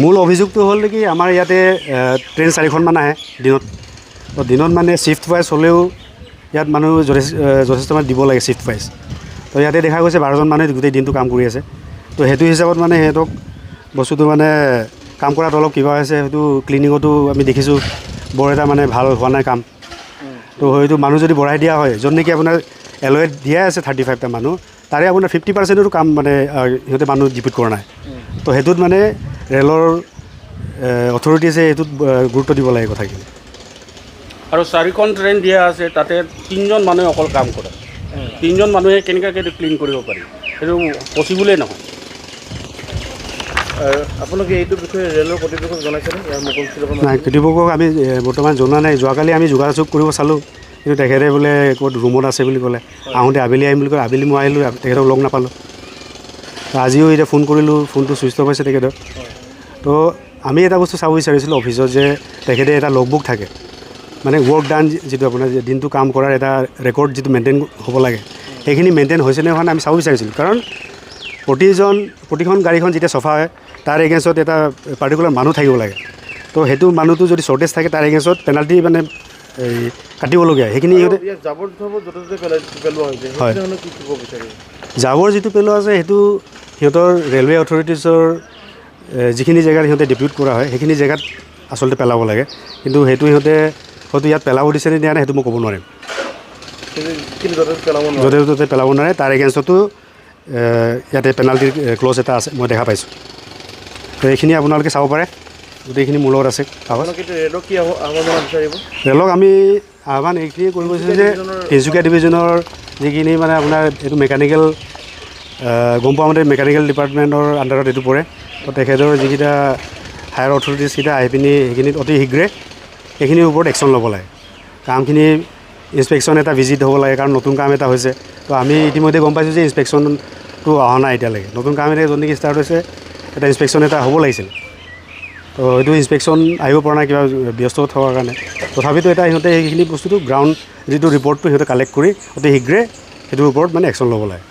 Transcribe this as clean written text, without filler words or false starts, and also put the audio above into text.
মূল অভিযোগটো হ'ল কি আমাৰ ইয়াতে ট্ৰেইন 4খনমান আহে দিনত। তো দিনত মানে শ্বিফ্ট ৱাইজ হ'লেও ইয়াত মানুহ যথেষ্ট মানে দিব লাগে শ্বিফ্ট ৱাইজ। তো ইয়াতে দেখা গৈছে 12জন মানুহে গোটেই দিনটো কাম কৰি আছে। তো সেইটো হিচাপত মানে সিহঁতক বস্তুটো মানে কাম কৰাত অলপ কিবা হৈছে। সেইটো ক্লিনিঙতো আমি দেখিছোঁ বৰ এটা মানে ভাল হোৱা নাই কাম। তো হয়তো মানুহ যদি বঢ়াই দিয়া হয়, য'ত নেকি আপোনাৰ এলৱেট দিয়াই আছে 35টা মানুহ, তাৰে আপোনাৰ 50%ৰো কাম মানে সিহঁতে মানুহ ডিপুট কৰা নাই। তো সেইটোত মানে ৰেলৰ অথৰিটিছে এইটোত গুৰুত্ব দিব লাগে কথাখিনি। আৰু 4খন ট্ৰেইন দিয়া আছে, তাতে 3জন মানুহে অকল কাম কৰে। 3জন মানুহে কেনেকৈ ক্লিন কৰিব পাৰি, সেইটো পচিবলেই নহয়। আপোনালোকে এইটো বিষয়ে ৰেলৰ কৰ্তৃপক্ষক জনাইছেনে? নাই, কৰ্তৃপক্ষক আমি বৰ্তমান জনোৱা নাই। যোৱাকালি আমি যোগাযোগ কৰিব চালোঁ, কিন্তু তেখেতে বোলে ক'ত ৰুমত আছে বুলি ক'লে। আহোঁতে আবেলি আহিম বুলি ক'লে, আবেলি মই আহিলোঁ, তেখেতক লগ নাপালোঁ। আজিও এতিয়া ফোন কৰিলোঁ, ফোনটো ছুইচ অফ হৈছে তেখেতৰ। তো আমি এটা বস্তু চাব বিচাৰিছিলোঁ অফিচত, যে তেখেতে এটা লগবুক থাকে, মানে ৱৰ্ক ডান যিটো আপোনাৰ দিনটো কাম কৰাৰ এটা ৰেকৰ্ড যিটো মেইনটেইন হ'ব লাগে, সেইখিনি মেইনটেইন হৈছেনে হোৱা নাই আমি চাব বিচাৰিছিলোঁ। কাৰণ প্ৰতিখন গাড়ীখন যেতিয়া চফা হয়, তাৰ এগেইনষ্টত এটা পাৰ্টিকুলাৰ মানুহ থাকিব লাগে। তো সেইটো মানুহটো যদি শ্বৰ্টেজ থাকে, তাৰ এগেইনষ্টত পেনাল্টি মানে এই কাটিবলগীয়া, সেইখিনি সিহঁতে জাবৰ য'তে পেলোৱা হৈছে। হয়, কি ক'ব বিচাৰে? জাবৰ যিটো পেলোৱা আছে সেইটো সিহঁতৰ ৰেলৱে অথৰিটিছৰ যিখিনি জেগাত সিহঁতে ডিপিউট কৰা হয়, সেইখিনি জেগাত আচলতে পেলাব লাগে। কিন্তু সেইটো সিহঁতে হয়তো ইয়াত পেলাব দিছেনে দিয়া নাই সেইটো মই ক'ব নোৱাৰিম। য'তে ত'তে পেলাব নোৱাৰে, তাৰ এগেইনষ্টতো ইয়াতে পেনাল্টিৰ ক্লজ এটা আছে, মই দেখা পাইছোঁ। তো এইখিনি আপোনালোকে চাব পাৰে, গোটেইখিনি মোৰ লগত আছে কাগজ। ৰেলক আমি আহ্বান এইখিনি কৰিব বিচাৰিছোঁ যে তিনিচুকীয়া ডিভিজনৰ যিখিনি মানে আপোনাৰ এইটো মেকানিকেল, গম পোৱা মতে মেকানিকেল ডিপাৰ্টমেণ্টৰ আণ্ডাৰত এইটো পৰে। তো তেখেতৰ যিকেইটা হায়াৰ অথৰিটিছকেইটা আহি পিনি সেইখিনিত অতি শীঘ্ৰে সেইখিনিৰ ওপৰত একশ্যন ল'ব লাগে। কামখিনি ইনস্পেকশ্যন এটা ভিজিট হ'ব লাগে, কাৰণ নতুন কাম এটা হৈছে। তো আমি ইতিমধ্যে গম পাইছোঁ যে ইনস্পেকশ্যনটো অহা নাই এতিয়ালৈকে। নতুন কাম এটা য'ত নেকি ষ্টাৰ্ট হৈছে, এটা ইনস্পেকশ্যন এটা হ'ব লাগিছিল। তো এইটো ইনস্পেকশ্যন আহিব পৰা নাই, কিবা ব্যস্ত থকাৰ কাৰণে। তথাপিতো এটা সিহঁতে সেইখিনি বস্তুটো গ্ৰাউণ্ড যিটো ৰিপৰ্টটো সিহঁতে কালেক্ট কৰি অতি শীঘ্ৰে সেইটোৰ ওপৰত মানে একশ্যন ল'ব লাগে।